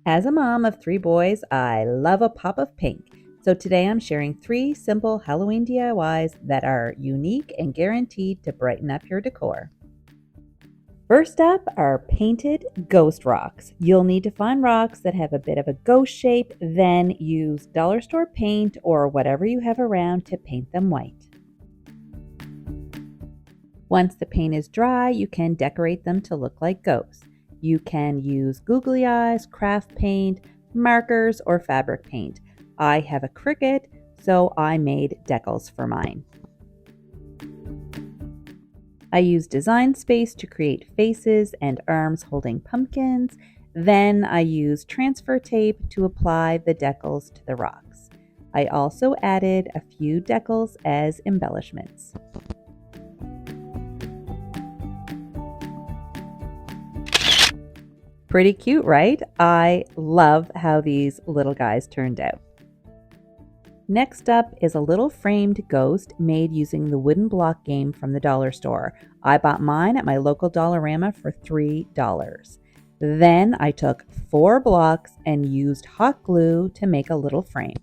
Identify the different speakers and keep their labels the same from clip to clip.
Speaker 1: As a mom of 3 boys, I love a pop of pink. So today I'm sharing 3 simple Halloween DIYs that are unique and guaranteed to brighten up your decor. First up are painted ghost rocks. You'll need to find rocks that have a bit of a ghost shape, then use dollar store paint or whatever you have around to paint them white. Once the paint is dry, you can decorate them to look like ghosts. You can use googly eyes, craft paint, markers, or fabric paint. I have a Cricut, so I made decals for mine. I used Design Space to create faces and arms holding pumpkins. Then I used transfer tape to apply the decals to the rocks. I also added a few decals as embellishments. Pretty cute, right? I love how these little guys turned out. Next up is a little framed ghost made using the wooden block game from the dollar store. I bought mine at my local Dollarama for $3. Then I took 4 blocks and used hot glue to make a little frame.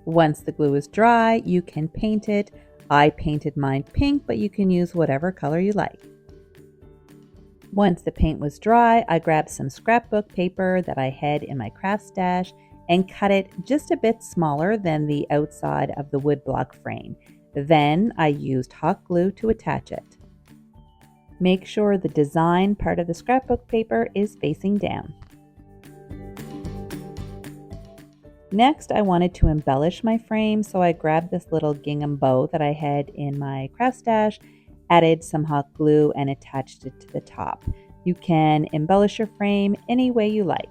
Speaker 1: Once the glue is dry, you can paint it. I painted mine pink, but you can use whatever color you like. Once the paint was dry, I grabbed some scrapbook paper that I had in my craft stash and cut it just a bit smaller than the outside of the wood block frame. Then I used hot glue to attach it. Make sure the design part of the scrapbook paper is facing down. Next, I wanted to embellish my frame, so I grabbed this little gingham bow that I had in my craft stash, added some hot glue, and attached it to the top. You can embellish your frame any way you like.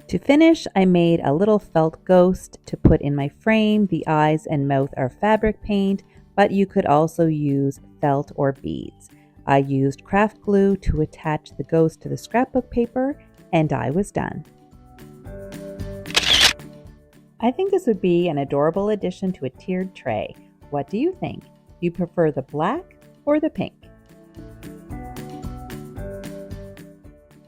Speaker 1: To finish, I made a little felt ghost to put in my frame. The eyes and mouth are fabric paint, but you could also use felt or beads. I used craft glue to attach the ghost to the scrapbook paper, and I was done. I think this would be an adorable addition to a tiered tray. What do you think? Do you prefer the black or the pink?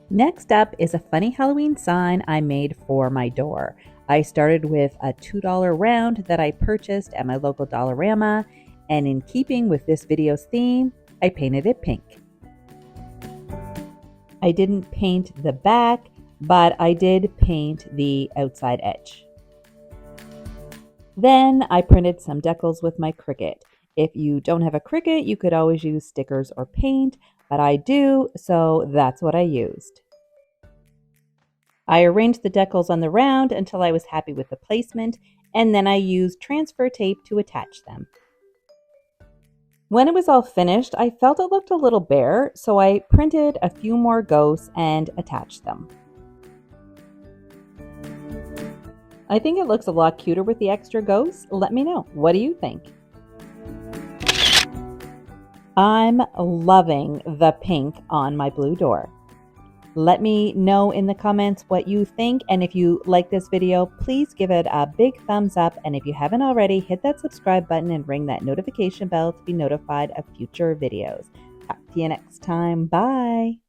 Speaker 1: Next up is a funny Halloween sign I made for my door. I started with a $2 round that I purchased at my local Dollarama, and in keeping with this video's theme, I painted it pink. I didn't paint the back, but I did paint the outside edge. Then I printed some decals with my Cricut. If you don't have a Cricut, you could always use stickers or paint, but I do, so that's what I used. I arranged the decals on the round until I was happy with the placement, and then I used transfer tape to attach them. When it was all finished, I felt it looked a little bare, so I printed a few more ghosts and attached them. I think it looks a lot cuter with the extra ghosts. Let me know. What do you think? I'm loving the pink on my blue door. Let me know in the comments what you think, and if you like this video, please give it a big thumbs up, and if you haven't already, hit that subscribe button and ring that notification bell to be notified of future videos. Talk to you next time. Bye!